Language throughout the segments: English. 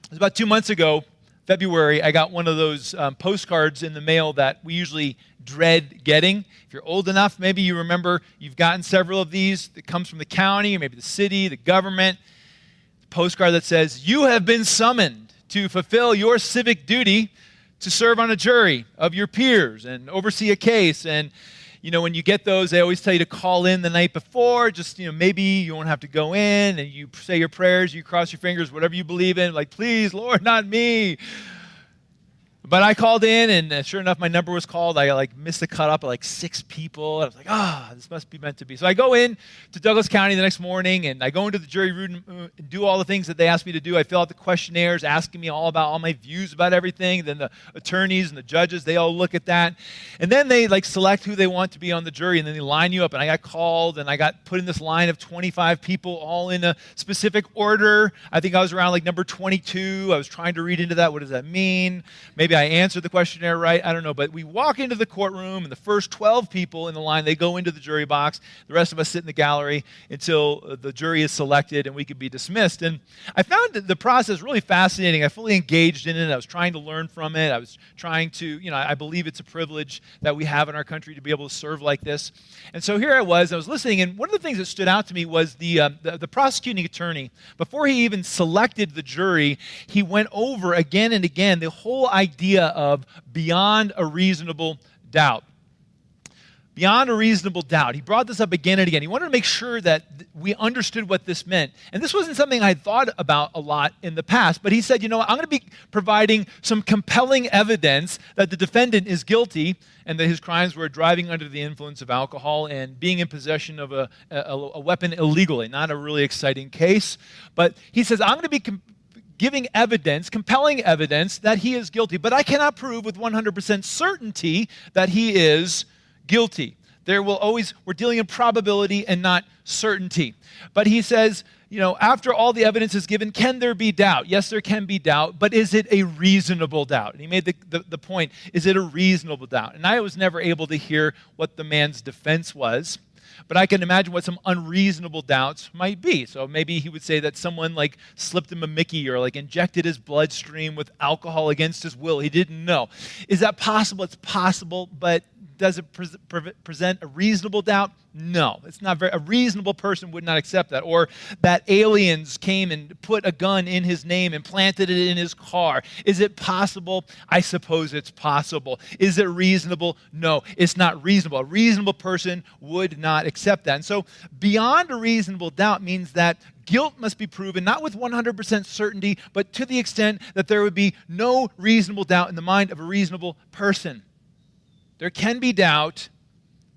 It was about 2 months ago, February, I got one of those postcards in the mail that we usually dread getting. If you're old enough, maybe you remember you've gotten several of these. That comes from the county, or maybe the city, the government. A postcard that says, "You have been summoned to fulfill your civic duty to serve on a jury of your peers and oversee a case." And when you get those, they always tell you to call in the night before. Just, maybe you won't have to go in, and you say your prayers, you cross your fingers, whatever you believe in, like, please, Lord, not me. But I called in, and sure enough, my number was called. I missed the cutoff by 6 people. I was like, this must be meant to be. So I go in to Douglas County the next morning, and I go into the jury room and do all the things that they asked me to do. I fill out the questionnaires, asking me all about all my views about everything. Then the attorneys and the judges, they all look at that. And then they select who they want to be on the jury, and then they line you up. And I got called, and I got put in this line of 25 people, all in a specific order. I think I was around number 22. I was trying to read into that. What does that mean? Maybe I answered the questionnaire right. I don't know. But we walk into the courtroom, and the first 12 people in the line, they go into the jury box. The rest of us sit in the gallery until the jury is selected and we could be dismissed. And I found the process really fascinating. I fully engaged in it. I was trying to learn from it. I was trying to, I believe it's a privilege that we have in our country to be able to serve like this. And so here I was listening, and one of the things that stood out to me was the prosecuting attorney. Before he even selected the jury, he went over again and again the whole idea of beyond a reasonable doubt. Beyond a reasonable doubt. He brought this up again and again. He wanted to make sure that we understood what this meant. And this wasn't something I had thought about a lot in the past, but he said, I'm going to be providing some compelling evidence that the defendant is guilty and that his crimes were driving under the influence of alcohol and being in possession of a weapon illegally. Not a really exciting case, but he says, I'm going to be giving evidence, compelling evidence that he is guilty, but I cannot prove with 100% certainty that he is guilty. We're dealing in probability and not certainty. But he says, after all the evidence is given, can there be doubt? Yes, there can be doubt, but is it a reasonable doubt? And he made the point, is it a reasonable doubt? And I was never able to hear what the man's defense was. But I can imagine what some unreasonable doubts might be. So maybe he would say that someone slipped him a Mickey or injected his bloodstream with alcohol against his will. He didn't know. Is that possible? It's possible, but does it present a reasonable doubt? No, it's not a reasonable person would not accept that. Or that aliens came and put a gun in his name and planted it in his car. Is it possible? I suppose it's possible. Is it reasonable? No, it's not reasonable. A reasonable person would not accept that. And so beyond a reasonable doubt means that guilt must be proven, not with 100% certainty, but to the extent that there would be no reasonable doubt in the mind of a reasonable person. There can be doubt,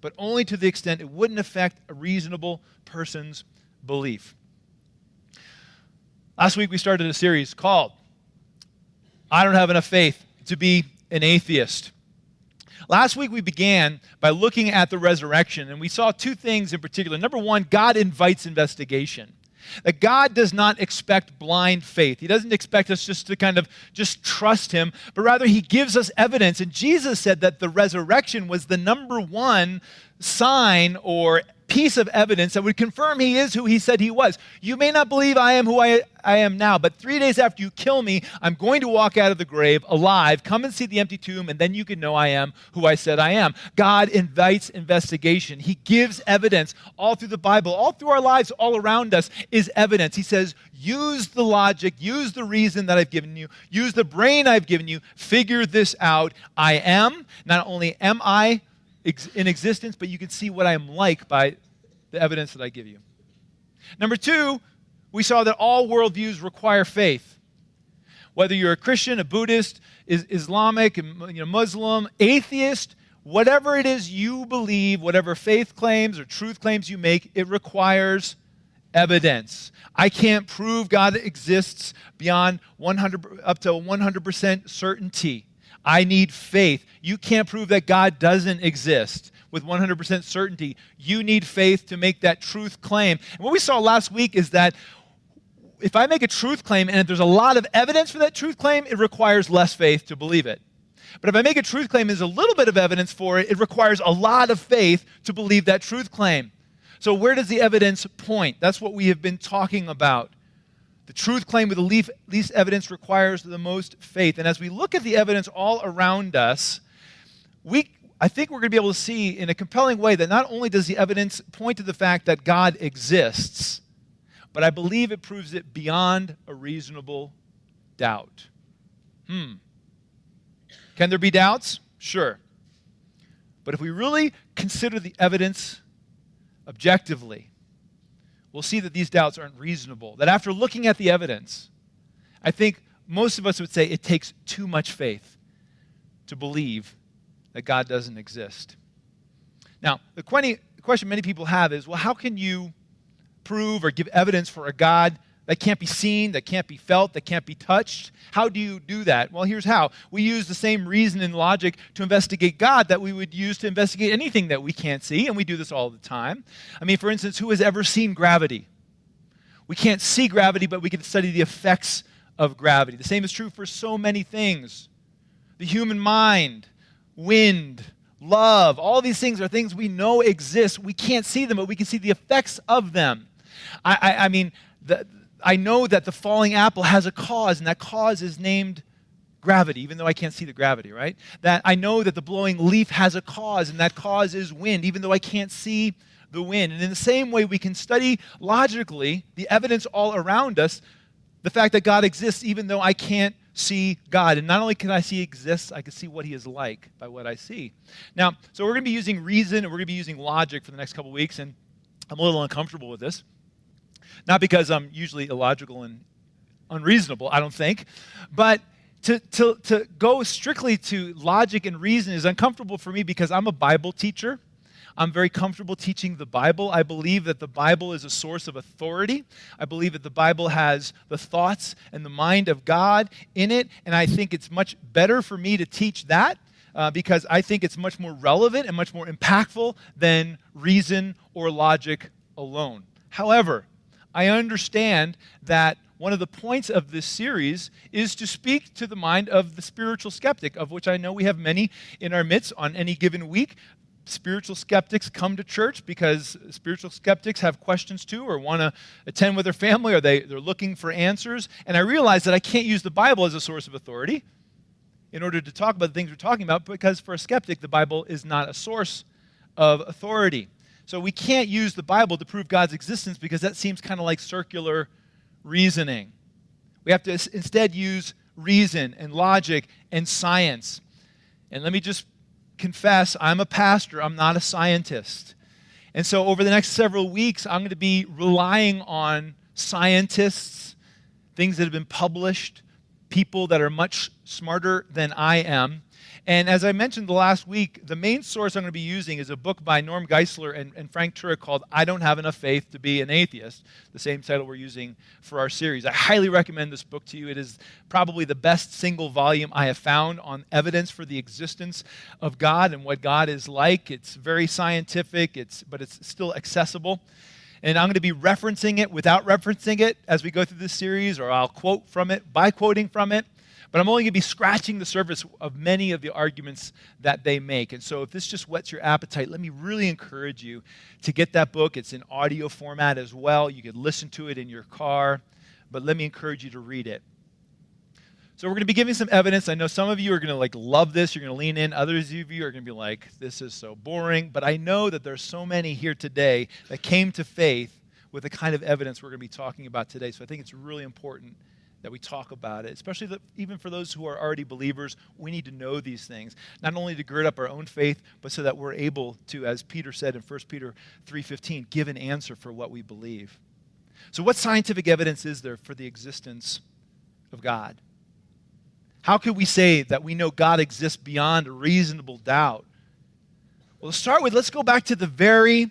but only to the extent it wouldn't affect a reasonable person's belief. Last week we started a series called I Don't Have Enough Faith to Be an Atheist. Last week we began by looking at the resurrection, and we saw 2 things in particular. Number 1, God invites investigation. That God does not expect blind faith. He doesn't expect us just to just trust him, but rather he gives us evidence. And Jesus said that the resurrection was the number 1 sign or piece of evidence that would confirm he is who he said he was. You may not believe I am who I am now, but 3 days after you kill me, I'm going to walk out of the grave alive. Come and see the empty tomb, and then you can know I am who I said I am. God invites investigation. He gives evidence all through the Bible, all through our lives, all around us is evidence. He says, use the logic, use the reason that I've given you, use the brain I've given you, figure this out. I am. Not only am I in existence, but you can see what I am like by the evidence that I give you. Number 2, we saw that all worldviews require faith. Whether you're a Christian, a Buddhist, Islamic, Muslim, atheist, whatever it is you believe, whatever faith claims or truth claims you make, it requires evidence. I can't prove God exists beyond up to 100% certainty. I need faith. You can't prove that God doesn't exist with 100% certainty. You need faith to make that truth claim. And what we saw last week is that if I make a truth claim and if there's a lot of evidence for that truth claim, it requires less faith to believe it. But if I make a truth claim and there's a little bit of evidence for it, it requires a lot of faith to believe that truth claim. So where does the evidence point? That's what we have been talking about. The truth claim with the least evidence requires the most faith. And as we look at the evidence all around us, I think we're going to be able to see in a compelling way that not only does the evidence point to the fact that God exists, but I believe it proves it beyond a reasonable doubt. Can there be doubts? Sure. But if we really consider the evidence objectively, we'll see that these doubts aren't reasonable. That after looking at the evidence, I think most of us would say it takes too much faith to believe that God doesn't exist. Now, the question many people have is, well, how can you prove or give evidence for a God that can't be seen, that can't be felt, that can't be touched? How do you do that? Well, here's how. We use the same reason and logic to investigate God that we would use to investigate anything that we can't see, and we do this all the time. I mean, for instance, who has ever seen gravity? We can't see gravity, but we can study the effects of gravity. The same is true for so many things. The human mind, wind, love, all these things are things we know exist. We can't see them, but we can see the effects of them. I know that the falling apple has a cause, and that cause is named gravity, even though I can't see the gravity, right? That I know that the blowing leaf has a cause, and that cause is wind, even though I can't see the wind. And in the same way, we can study logically the evidence all around us, the fact that God exists, even though I can't see God. And not only can I see he exists, I can see what he is like by what I see. Now, so we're going to be using reason, and we're going to be using logic for the next couple weeks, and I'm a little uncomfortable with this. Not because I'm usually illogical and unreasonable, I don't think, but to go strictly to logic and reason is uncomfortable for me because I'm a Bible teacher. I'm very comfortable teaching the Bible. I believe that the Bible is a source of authority. I believe that the Bible has the thoughts and the mind of God in it, and I think it's much better for me to teach that because I think it's much more relevant and much more impactful than reason or logic alone. However, I understand that one of the points of this series is to speak to the mind of the spiritual skeptic, of which I know we have many in our midst on any given week. Spiritual skeptics come to church because spiritual skeptics have questions too, or want to attend with their family, or they're looking for answers. And I realize that I can't use the Bible as a source of authority in order to talk about the things we're talking about, because for a skeptic, the Bible is not a source of authority. So we can't use the Bible to prove God's existence because that seems kind of like circular reasoning. We have to instead use reason and logic and science. And let me just confess, I'm a pastor, I'm not a scientist. And so over the next several weeks, I'm going to be relying on scientists, things that have been published, people that are much smarter than I am. And as I mentioned the last week, the main source I'm going to be using is a book by Norm Geisler and Frank Turek called I Don't Have Enough Faith to Be an Atheist, the same title we're using for our series. I highly recommend this book to you. It is probably the best single volume I have found on evidence for the existence of God and what God is like. It's very scientific, but it's still accessible. And I'm going to be referencing it without referencing it as we go through this series, or I'll quote from it by quoting from it. But I'm only going to be scratching the surface of many of the arguments that they make. And so if this just whets your appetite, let me really encourage you to get that book. It's in audio format as well. You could listen to it in your car. But let me encourage you to read it. So we're going to be giving some evidence. I know some of you are going to love this. You're going to lean in. Others of you are going to be like, this is so boring. But I know that there's so many here today that came to faith with the kind of evidence we're going to be talking about today. So I think it's really important that we talk about it, especially even for those who are already believers. We need to know these things, not only to gird up our own faith, but so that we're able to, as Peter said in 1 Peter 3:15, give an answer for what we believe. So what scientific evidence is there for the existence of God? How could we say that we know God exists beyond a reasonable doubt? Well, to start with, let's go back to the very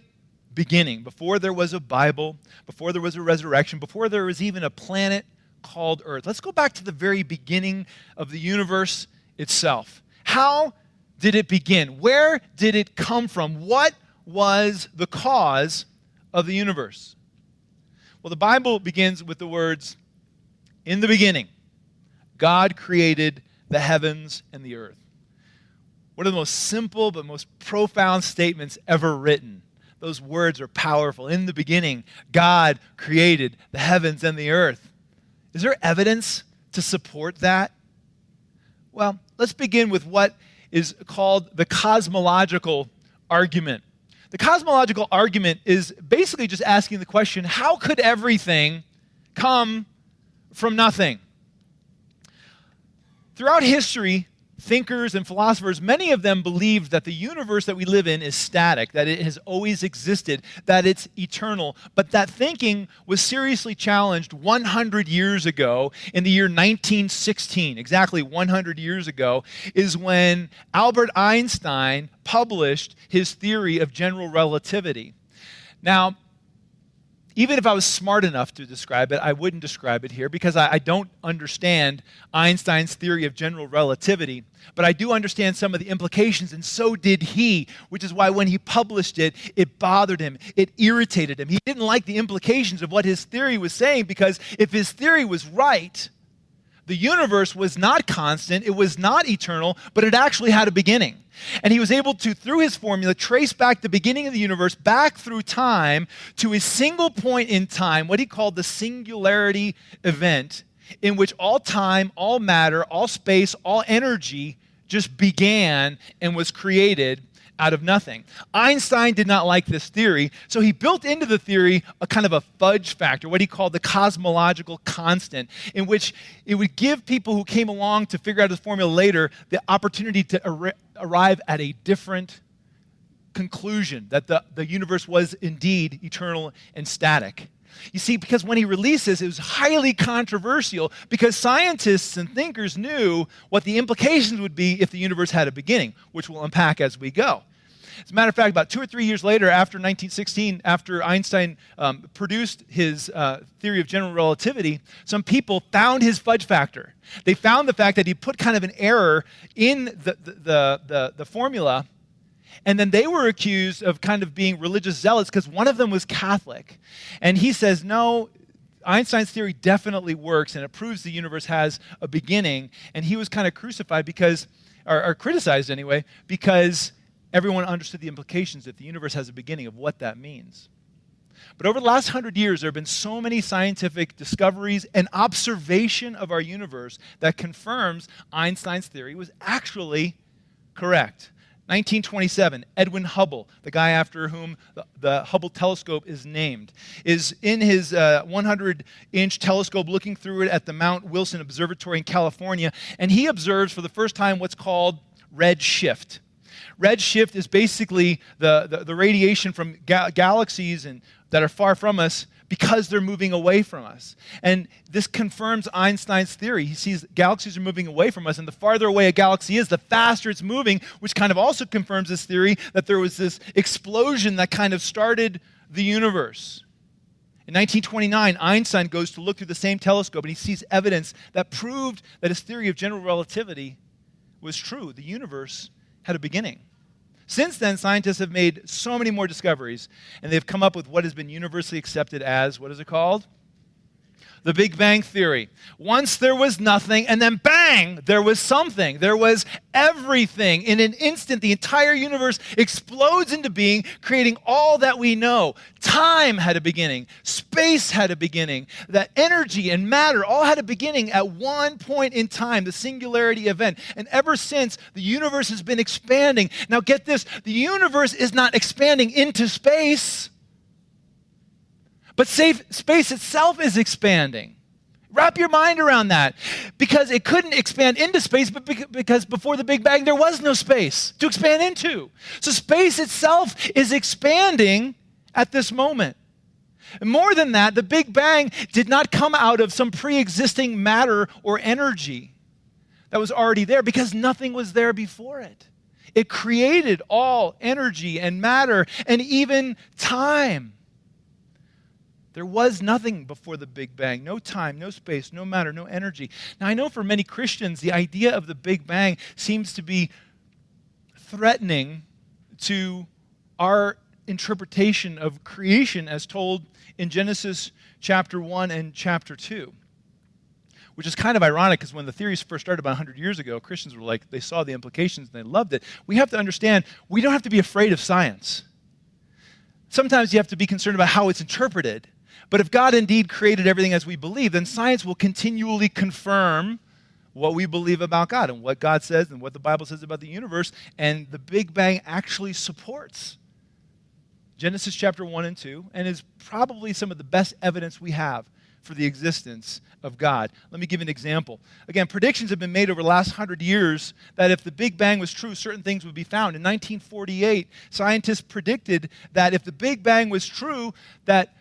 beginning, before there was a Bible, before there was a resurrection, before there was even a planet called Earth. Let's go back to the very beginning of the universe itself. How did it begin? Where did it come from? What was the cause of the universe? Well, the Bible begins with the words, in the beginning, God created the heavens and the earth. One of the most simple but most profound statements ever written. Those words are powerful. In the beginning, God created the heavens and the earth. Is there evidence to support that? Well, let's begin with what is called the cosmological argument. The cosmological argument is basically just asking the question, how could everything come from nothing? Throughout history, thinkers and philosophers, many of them believed that the universe that we live in is static, that it has always existed, that it's eternal. But that thinking was seriously challenged 100 years ago, in the year 1916, exactly 100 years ago, is when Albert Einstein published his theory of general relativity. Now, even if I was smart enough to describe it, I wouldn't describe it here because I don't understand Einstein's theory of general relativity, but I do understand some of the implications, and so did he, which is why when he published it, it bothered him, it irritated him. He didn't like the implications of what his theory was saying, because if his theory was right, the universe was not constant, it was not eternal, but it actually had a beginning. And he was able to, through his formula, trace back the beginning of the universe back through time to a single point in time, what he called the singularity event, in which all time, all matter, all space, all energy just began and was created out of nothing. Einstein did not like this theory, so he built into the theory a kind of a fudge factor, what he called the cosmological constant, in which it would give people who came along to figure out his formula later the opportunity to arrive at a different conclusion, that the universe was indeed eternal and static. You see, because when he released this, it was highly controversial, because scientists and thinkers knew what the implications would be if the universe had a beginning, which we'll unpack as we go. As a matter of fact, about 2 or 3 years later, after 1916, after Einstein produced his theory of general relativity, some people found his fudge factor. They found the fact that he put kind of an error in the formula, and then they were accused of kind of being religious zealots because one of them was Catholic. And he says, no, Einstein's theory definitely works, and it proves the universe has a beginning. And he was kind of crucified because, or criticized anyway, because everyone understood the implications if the universe has a beginning of what that means. But over the last 100 years, there have been so many scientific discoveries and observation of our universe that confirms Einstein's theory was actually correct. 1927, Edwin Hubble, the guy after whom the Hubble telescope is named, is in his 100-inch telescope looking through it at the Mount Wilson Observatory in California, and he observes for the first time what's called red shift. Red shift is basically the radiation from galaxies that are far from us because they're moving away from us. And this confirms Einstein's theory. He sees galaxies are moving away from us, and the farther away a galaxy is, the faster it's moving, which kind of also confirms this theory that there was this explosion that kind of started the universe. In 1929, Einstein goes to look through the same telescope, and he sees evidence that proved that his theory of general relativity was true. The universe had a beginning. Since then, scientists have made so many more discoveries, and they've come up with what has been universally accepted as, what is it called? The Big Bang Theory. Once there was nothing, and then bang, there was something. There was everything. In an instant, the entire universe explodes into being, creating all that we know. Time had a beginning. Space had a beginning. That energy and matter all had a beginning at one point in time, the singularity event. And ever since, the universe has been expanding. Now get this, the universe is not expanding into space, but space itself is expanding. Wrap your mind around that. Because it couldn't expand into space, but because before the Big Bang, there was no space to expand into. So space itself is expanding at this moment. And more than that, the Big Bang did not come out of some pre-existing matter or energy that was already there, because nothing was there before it. It created all energy and matter and even time. There was nothing before the Big Bang. No time, no space, no matter, no energy. Now, I know for many Christians, the idea of the Big Bang seems to be threatening to our interpretation of creation as told in Genesis chapter 1 and chapter 2. Which is kind of ironic, because when the theories first started about 100 years ago, Christians were like, they saw the implications and they loved it. We have to understand, we don't have to be afraid of science. Sometimes you have to be concerned about how it's interpreted. But if God indeed created everything as we believe, then science will continually confirm what we believe about God and what God says and what the Bible says about the universe. And the Big Bang actually supports Genesis chapter 1 and 2 and is probably some of the best evidence we have for the existence of God. Let me give an example. Again, predictions have been made over the last 100 years that if the Big Bang was true, certain things would be found. In 1948, scientists predicted that if the Big Bang was true, that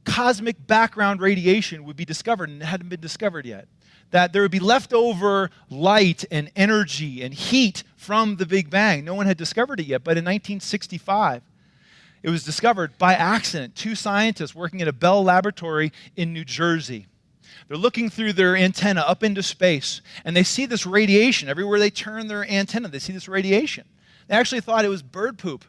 cosmic background radiation would be discovered, and it hadn't been discovered yet. That there would be leftover light and energy and heat from the Big Bang. No one had discovered it yet, but in 1965, it was discovered by accident. Two scientists working at a Bell laboratory in New Jersey. They're looking through their antenna up into space, and they see this radiation. Everywhere they turn their antenna, they see this radiation. They actually thought it was bird poop.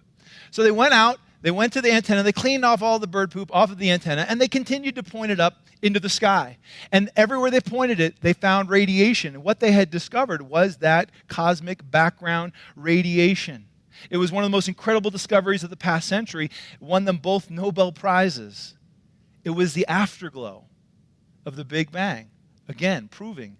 So they went out, they went to the antenna, they cleaned off all the bird poop off of the antenna, and they continued to point it up into the sky. And everywhere they pointed it, they found radiation. And what they had discovered was that cosmic background radiation. It was one of the most incredible discoveries of the past century. It won them both Nobel Prizes. It was the afterglow of the Big Bang. Again, proving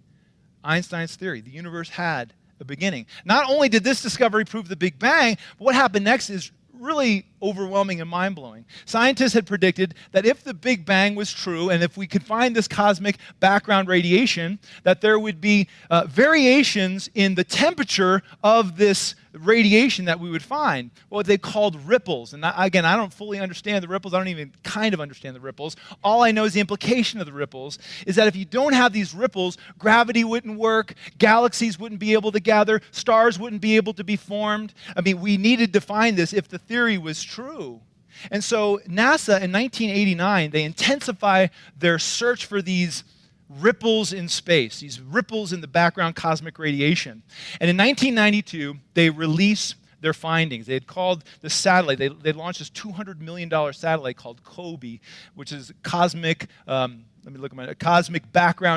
Einstein's theory. The universe had a beginning. Not only did this discovery prove the Big Bang, but what happened next is really overwhelming and mind-blowing. Scientists had predicted that if the Big Bang was true, and if we could find this cosmic background radiation, that there would be variations in the temperature of this radiation that we would find, what they called ripples. And again, I don't fully understand the ripples. I don't even kind of understand the ripples. All I know is the implication of the ripples is that if you don't have these ripples, gravity wouldn't work, galaxies wouldn't be able to gather, stars wouldn't be able to be formed. I mean, we needed to find this if the theory was true. And so NASA in 1989, they intensify their search for these ripples in space, these ripples in the background cosmic radiation. And in 1992, they release their findings. They had called the satellite, they launched this $200 million satellite called COBE, which is Cosmic Background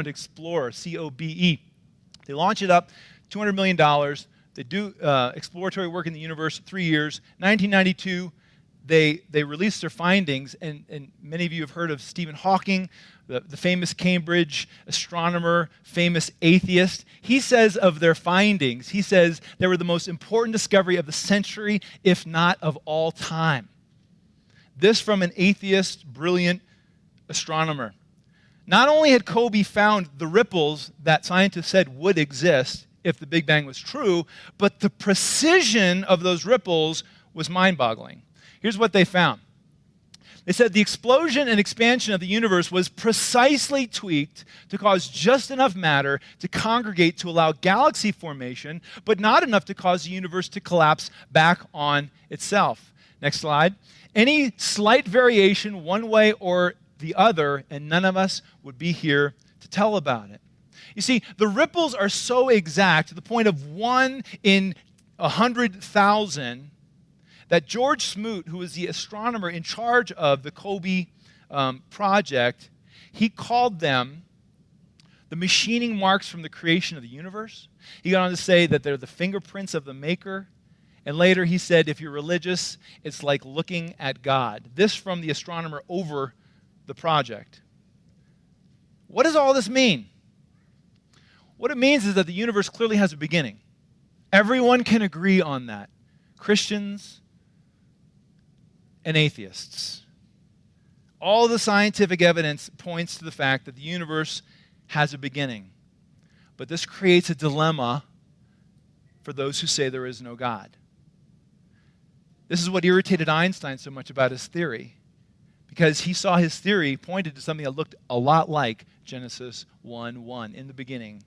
Explorer, COBE. They launch it up, $200 million. They do exploratory work in the universe, 3 years. 1992, they released their findings, and many of you have heard of Stephen Hawking, the famous Cambridge astronomer, famous atheist. He says of their findings, he says they were the most important discovery of the century, if not of all time. This from an atheist, brilliant astronomer. Not only had COBE found the ripples that scientists said would exist if the Big Bang was true, but the precision of those ripples was mind-boggling. Here's what they found. They said the explosion and expansion of the universe was precisely tweaked to cause just enough matter to congregate to allow galaxy formation, but not enough to cause the universe to collapse back on itself. Next slide. Any slight variation one way or the other, and none of us would be here to tell about it. You see, the ripples are so exact to the point of 1 in 100,000 that George Smoot, who was the astronomer in charge of the COBE project, he called them the machining marks from the creation of the universe. He got on to say that they're the fingerprints of the Maker. And later he said, if you're religious, it's like looking at God. This from the astronomer over the project. What does all this mean? What it means is that the universe clearly has a beginning. Everyone can agree on that. Christians and atheists. All the scientific evidence points to the fact that the universe has a beginning. But this creates a dilemma for those who say there is no God. This is what irritated Einstein so much about his theory, because he saw his theory pointed to something that looked a lot like Genesis 1:1. In the beginning,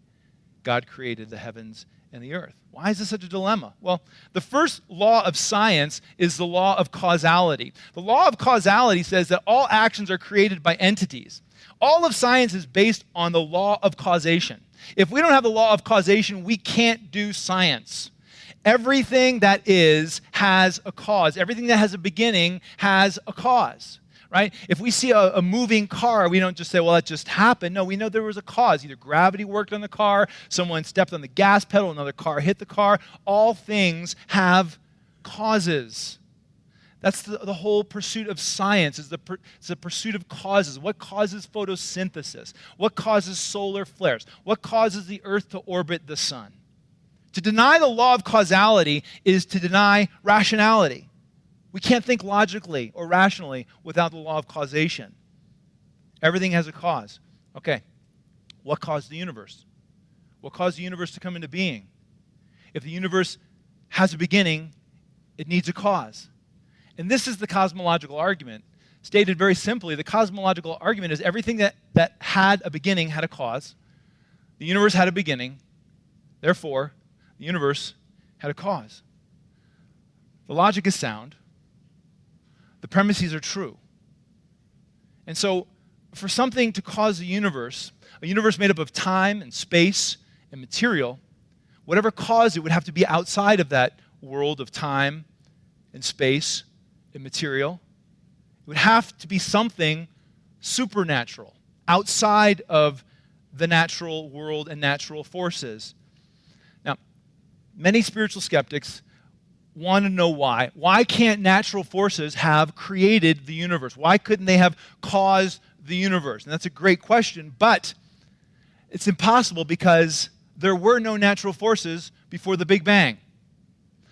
God created the heavens and the earth. Why is this such a dilemma? Well, the first law of science is the law of causality. The law of causality says that all actions are created by entities. All of science is based on the law of causation. If we don't have the law of causation, we can't do science. Everything that is has a cause. Everything that has a beginning has a cause. Right? If we see a moving car, we don't just say, well, that just happened. No, we know there was a cause. Either gravity worked on the car, someone stepped on the gas pedal, another car hit the car. All things have causes. That's the whole pursuit of science, is it's the pursuit of causes. What causes photosynthesis? What causes solar flares? What causes the earth to orbit the sun? To deny the law of causality is to deny rationality. We can't think logically or rationally without the law of causation. Everything has a cause. Okay, what caused the universe? What caused the universe to come into being? If the universe has a beginning, it needs a cause. And this is the cosmological argument. Stated very simply, the cosmological argument is everything that had a beginning had a cause. The universe had a beginning. Therefore, the universe had a cause. The logic is sound. The premises are true. And so, for something to cause a universe made up of time and space and material, whatever caused it would have to be outside of that world of time and space and material. It would have to be something supernatural, outside of the natural world and natural forces. Now, many spiritual skeptics want to know why. Why can't natural forces have created the universe? Why couldn't they have caused the universe? And that's a great question, but it's impossible because there were no natural forces before the Big Bang.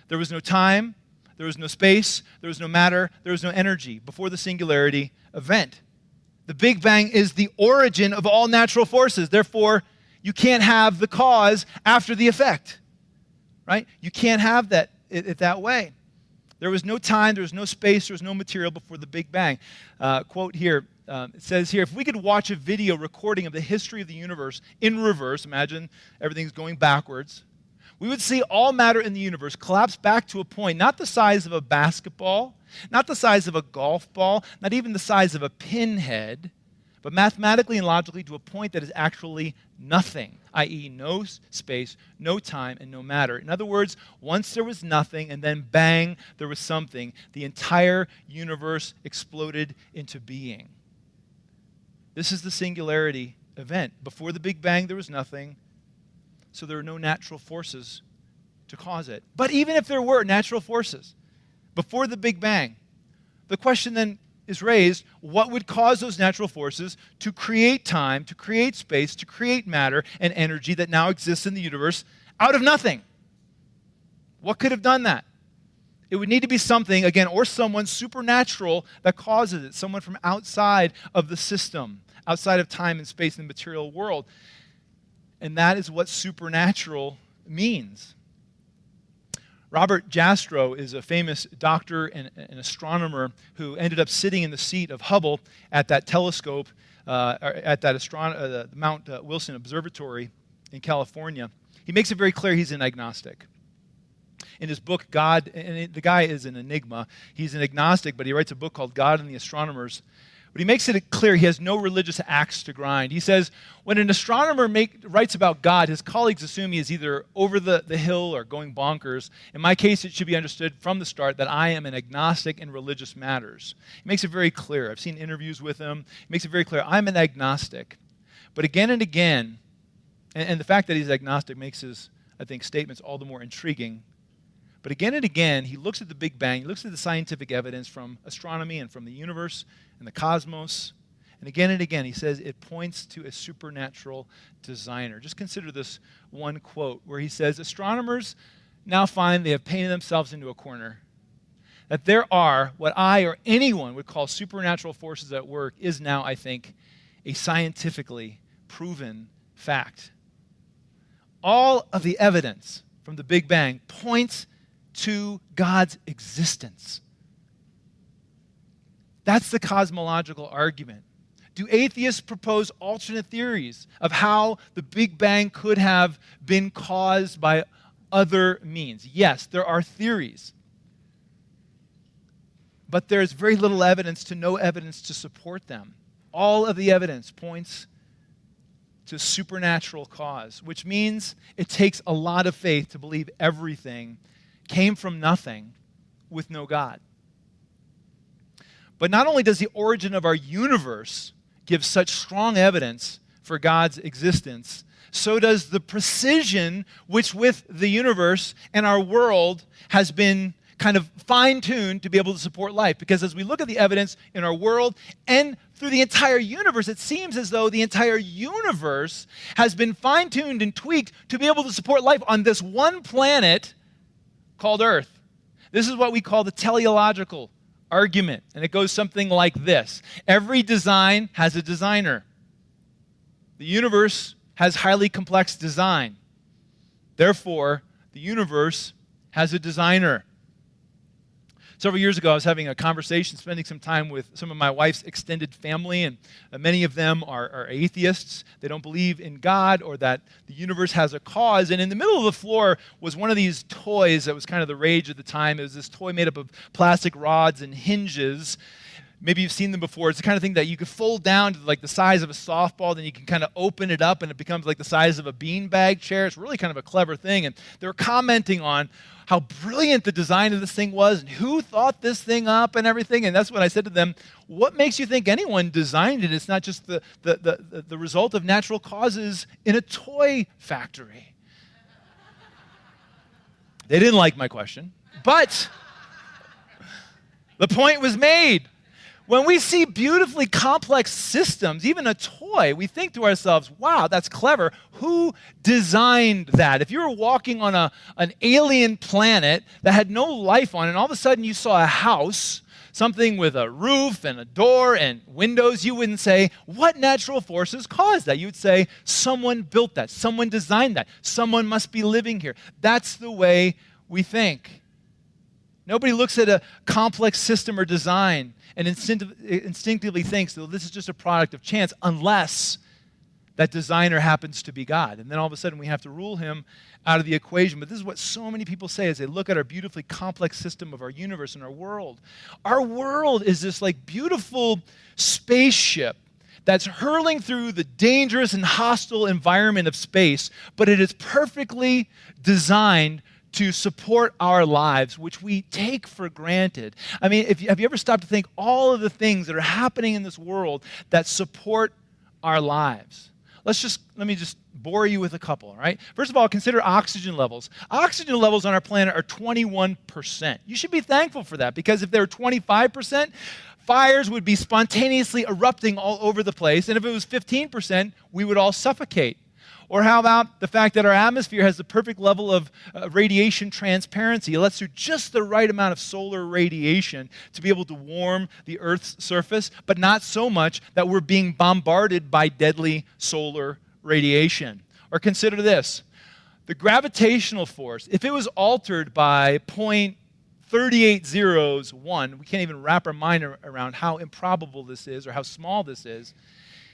There was no time, there was no space, there was no matter, there was no energy before the singularity event. The Big Bang is the origin of all natural forces. Therefore, you can't have the cause after the effect. Right? You can't have it that way. There was no time, there was no space, there was no material before the Big Bang. Quote here, it says here, if we could watch a video recording of the history of the universe in reverse, imagine everything's going backwards, we would see all matter in the universe collapse back to a point, not the size of a basketball, not the size of a golf ball, not even the size of a pinhead, but mathematically and logically to a point that is actually nothing, i.e. no space, no time, and no matter. In other words, once there was nothing, and then bang, there was something. The entire universe exploded into being. This is the singularity event. Before the Big Bang, there was nothing, so there are no natural forces to cause it. But even if there were natural forces before the Big Bang, the question then is raised, what would cause those natural forces to create time, to create space, to create matter and energy that now exists in the universe out of nothing? What could have done that? It would need to be something, again, or someone supernatural that causes it, someone from outside of the system, outside of time and space in the material world. And that is what supernatural means. Robert Jastrow is a famous doctor and an astronomer who ended up sitting in the seat of Hubble at that telescope, at that the Mount Wilson Observatory in California. He makes it very clear he's an agnostic. In his book, God, and the guy is an enigma. He's an agnostic, but he writes a book called God and the Astronomers. But he makes it clear he has no religious axe to grind. He says, when an astronomer writes about God, his colleagues assume he is either over the hill or going bonkers. In my case, it should be understood from the start that I am an agnostic in religious matters. He makes it very clear. I've seen interviews with him. He makes it very clear, I'm an agnostic. But again and again, and the fact that he's agnostic makes his, I think, statements all the more intriguing. But again and again, he looks at the Big Bang, he looks at the scientific evidence from astronomy and from the universe and the cosmos, and again, he says it points to a supernatural designer. Just consider this one quote where he says, astronomers now find they have painted themselves into a corner. That there are what I or anyone would call supernatural forces at work is now, I think, a scientifically proven fact. All of the evidence from the Big Bang points to God's existence. That's the cosmological argument. Do atheists propose alternate theories of how the Big Bang could have been caused by other means? Yes, there are theories. But there's very little evidence to no evidence to support them. All of the evidence points to a supernatural cause, which means it takes a lot of faith to believe everything came from nothing with no God. But not only does the origin of our universe give such strong evidence for God's existence, so does the precision which with the universe and our world has been kind of fine-tuned to be able to support life. Because as we look at the evidence in our world and through the entire universe, it seems as though the entire universe has been fine-tuned and tweaked to be able to support life on this one planet called Earth. This is what we call the teleological argument, and it goes something like this. Every design has a designer. The universe has highly complex design. Therefore, the universe has a designer. Several years ago, I was having a conversation, spending some time with some of my wife's extended family, and many of them are atheists. They don't believe in God or that the universe has a cause. And in the middle of the floor was one of these toys that was kind of the rage at the time. It was this toy made up of plastic rods and hinges. Maybe you've seen them before. It's the kind of thing that you could fold down to like the size of a softball, then you can kind of open it up and it becomes like the size of a beanbag chair. It's really kind of a clever thing. And they were commenting on how brilliant the design of this thing was and who thought this thing up and everything. And that's when I said to them, what makes you think anyone designed it? It's not just the result of natural causes in a toy factory. They didn't like my question, but the point was made. When we see beautifully complex systems, even a toy, we think to ourselves, wow, that's clever. Who designed that? If you were walking on an alien planet that had no life on it, and all of a sudden you saw a house, something with a roof and a door and windows, you wouldn't say, what natural forces caused that? You would say, someone built that. Someone designed that. Someone must be living here. That's the way we think. Nobody looks at a complex system or design and instinctively thinks, well, this is just a product of chance, unless that designer happens to be God. And then all of a sudden we have to rule him out of the equation. But this is what so many people say as they look at our beautifully complex system of our universe and our world. Our world is this like beautiful spaceship that's hurling through the dangerous and hostile environment of space, but it is perfectly designed to support our lives, which we take for granted. I mean, have you ever stopped to think all of the things that are happening in this world that support our lives? Let me just bore you with a couple, all right? First of all, consider oxygen levels. Oxygen levels on our planet are 21%. You should be thankful for that, because if they were 25%, fires would be spontaneously erupting all over the place, and if it was 15%, we would all suffocate. Or how about the fact that our atmosphere has the perfect level of radiation transparency? It lets through just the right amount of solar radiation to be able to warm the Earth's surface, but not so much that we're being bombarded by deadly solar radiation. Or consider this. The gravitational force, if it was altered by 0.38001, we can't even wrap our mind around how improbable this is or how small this is.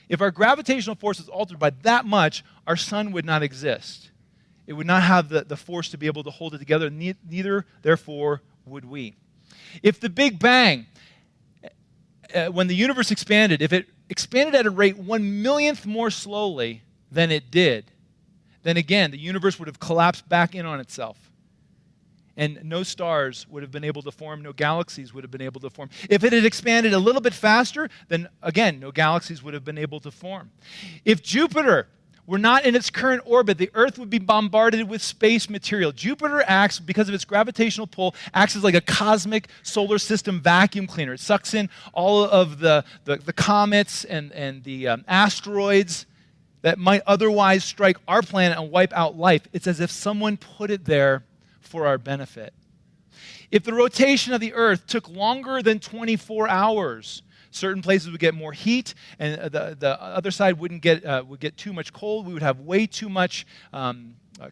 If our gravitational force is altered by that much, our sun would not exist. It would not have the force to be able to hold it together. Neither, therefore, would we. If the Big Bang, when the universe expanded, if it expanded at a rate 1/1,000,000th more slowly than it did, then again, the universe would have collapsed back in on itself. And no stars would have been able to form, no galaxies would have been able to form. If it had expanded a little bit faster, then again, no galaxies would have been able to form. If Jupiter were not in its current orbit, the Earth would be bombarded with space material. Jupiter acts, because of its gravitational pull, acts as like a cosmic solar system vacuum cleaner. It sucks in all of the comets and the asteroids that might otherwise strike our planet and wipe out life. It's as if someone put it there for our benefit. If the rotation of the Earth took longer than 24 hours, certain places would get more heat, and the other side would get too much cold. We would have way too much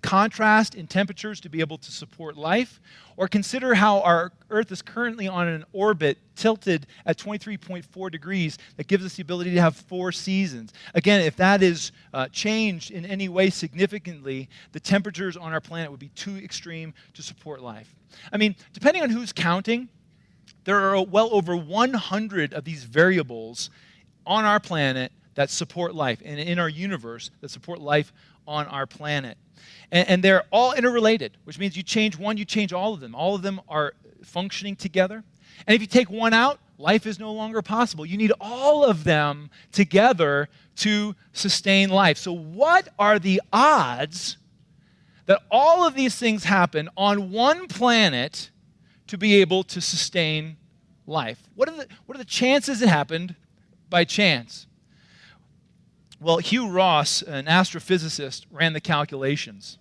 contrast in temperatures to be able to support life. Or consider how our Earth is currently on an orbit tilted at 23.4 degrees that gives us the ability to have 4 seasons. Again, if that is changed in any way significantly, the temperatures on our planet would be too extreme to support life. I mean, depending on who's counting, there are well over 100 of these variables on our planet that support life, and in our universe that support life on our planet. And they're all interrelated, which means you change one, you change all of them. All of them are functioning together. And if you take one out, life is no longer possible. You need all of them together to sustain life. So what are the odds that all of these things happen on one planet to be able to sustain life. What are the chances it happened by chance? Well, Hugh Ross, an astrophysicist, ran the calculations.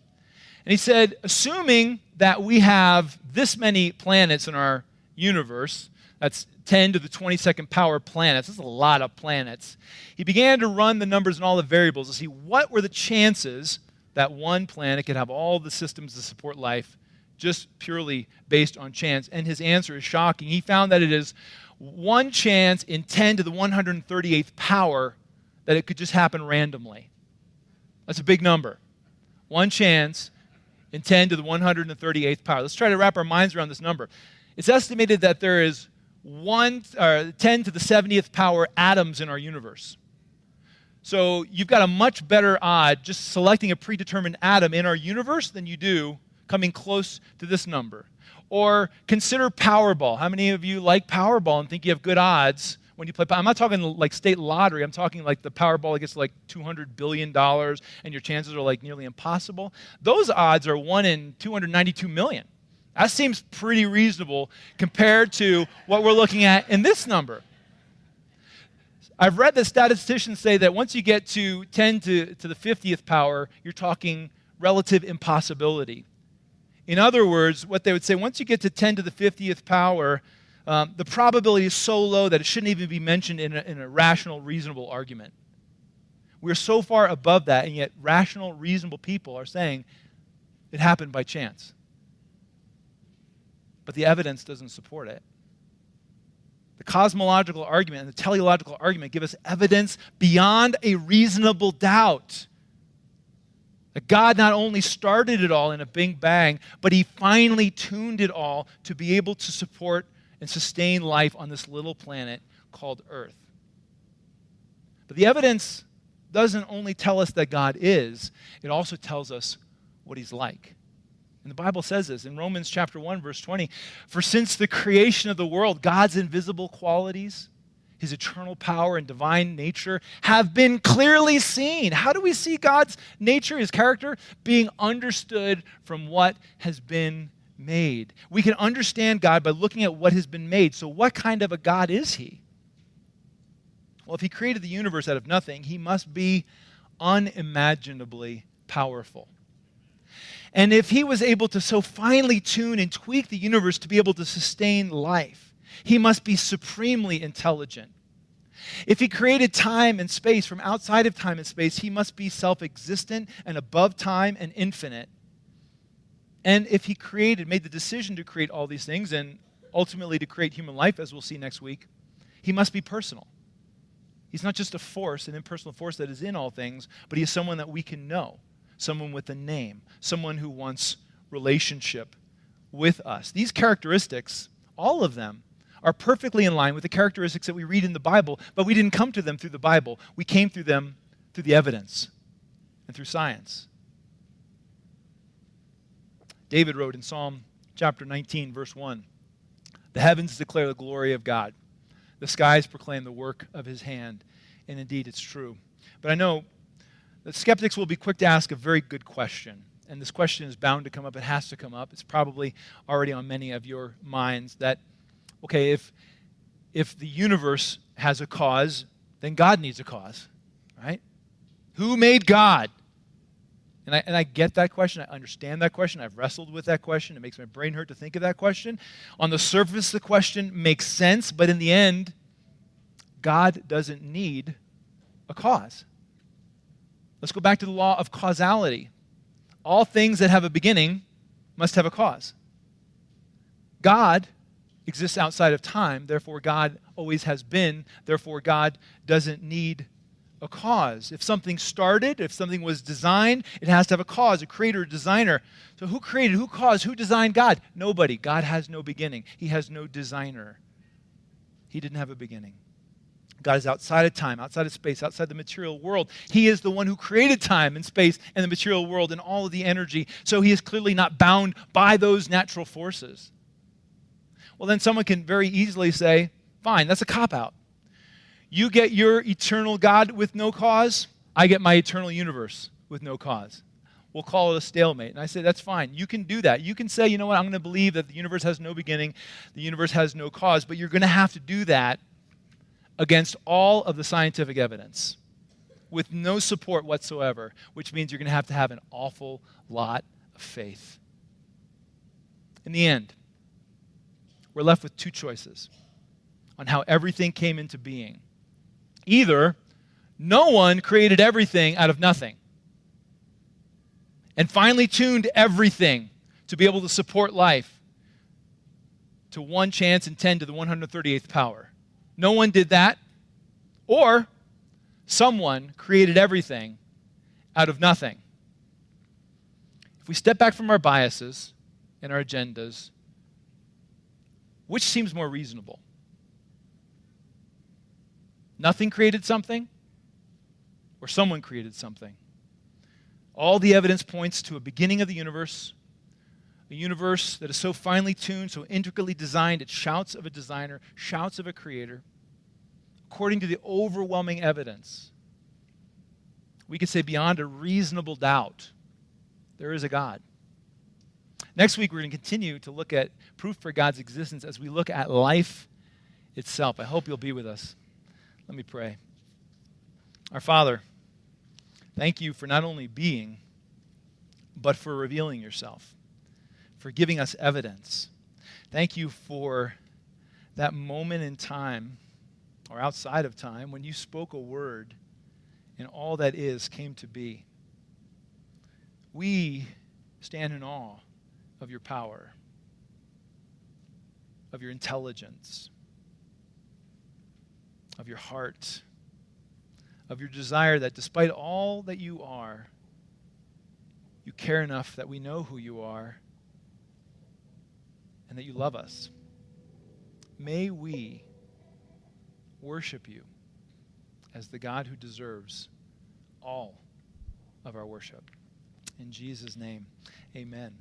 And he said, assuming that we have this many planets in our universe, that's 10 to the 22nd power planets, that's a lot of planets, he began to run the numbers and all the variables to see what were the chances that one planet could have all the systems to support life just purely based on chance. And his answer is shocking. He found that it is one chance in 10 to the 138th power that it could just happen randomly. That's a big number. One chance in 10 to the 138th power. Let's try to wrap our minds around this number. It's estimated that there is 10 to the 70th power atoms in our universe. So you've got a much better odd just selecting a predetermined atom in our universe than you do coming close to this number. Or consider Powerball. How many of you like Powerball and think you have good odds when you play? I'm not talking like state lottery. I'm talking like the Powerball gets like $200 billion and your chances are like nearly impossible. Those odds are 1 in 292 million. That seems pretty reasonable compared to what we're looking at in this number. I've read that statisticians say that once you get to 10 to the 50th power, you're talking relative impossibility. In other words, what they would say, once you get to 10 to the 50th power, the probability is so low that it shouldn't even be mentioned in a rational, reasonable argument. We're so far above that, and yet rational, reasonable people are saying it happened by chance. But the evidence doesn't support it. The cosmological argument and the teleological argument give us evidence beyond a reasonable doubt that God not only started it all in a big bang, but he finally tuned it all to be able to support and sustain life on this little planet called Earth. But the evidence doesn't only tell us that God is, it also tells us what he's like. And the Bible says this in Romans chapter 1, verse 20, for since the creation of the world, God's invisible qualities, his eternal power and divine nature have been clearly seen. How do we see God's nature, his character? Being understood from what has been made. We can understand God by looking at what has been made. So what kind of a God is he? Well, if he created the universe out of nothing, he must be unimaginably powerful. And if he was able to so finely tune and tweak the universe to be able to sustain life, he must be supremely intelligent. If he created time and space from outside of time and space, he must be self-existent and above time and infinite. And if he made the decision to create all these things and ultimately to create human life, as we'll see next week, he must be personal. He's not just a force, an impersonal force that is in all things, but he is someone that we can know. Someone with a name, someone who wants relationship with us. These characteristics, all of them, are perfectly in line with the characteristics that we read in the Bible, but we didn't come to them through the Bible. We came through them through the evidence and through science. David wrote in Psalm chapter 19, verse 1, the heavens declare the glory of God. The skies proclaim the work of his hand. And indeed, it's true. But I know the skeptics will be quick to ask a very good question. And this question is bound to come up. It has to come up. It's probably already on many of your minds that, okay, if the universe has a cause, then God needs a cause, right? Who made God? And I get that question. I understand that question. I've wrestled with that question. It makes my brain hurt to think of that question. On the surface, the question makes sense, but in the end, God doesn't need a cause. Let's go back to the law of causality. All things that have a beginning must have a cause. God exists outside of time, therefore God always has been, therefore God doesn't need a cause. If something started, if something was designed, it has to have a cause, a creator, a designer. So who created, who caused, who designed God? Nobody. God has no beginning. He has no designer. He didn't have a beginning. God is outside of time, outside of space, outside the material world. He is the one who created time and space and the material world and all of the energy. So he is clearly not bound by those natural forces. Well, then someone can very easily say, fine, that's a cop-out. You get your eternal God with no cause, I get my eternal universe with no cause. we'll call it a stalemate. And I say, that's fine. You can do that. You can say, you know what, I'm going to believe that the universe has no beginning, the universe has no cause, but you're going to have to do that against all of the scientific evidence with no support whatsoever, which means you're going to have an awful lot of faith. In the end, we're left with two choices on how everything came into being. Either no one created everything out of nothing and finally tuned everything to be able to support life to 1 chance in 10 to the 138th power. No one did that. Or someone created everything out of nothing. If we step back from our biases and our agendas, which seems more reasonable? Nothing created something, or someone created something? All the evidence points to a beginning of the universe, a universe that is so finely tuned, so intricately designed, it shouts of a designer, shouts of a creator. According to the overwhelming evidence, we could say beyond a reasonable doubt, there is a God. Next week, we're going to continue to look at proof for God's existence as we look at life itself. I hope you'll be with us. Let me pray. Our Father, thank you for not only being, but for revealing yourself, for giving us evidence. Thank you for that moment in time, or outside of time, when you spoke a word and all that is came to be. We stand in awe of your power, of your intelligence, of your heart, of your desire that despite all that you are, you care enough that we know who you are and that you love us. May we worship you as the God who deserves all of our worship. In Jesus' name, amen.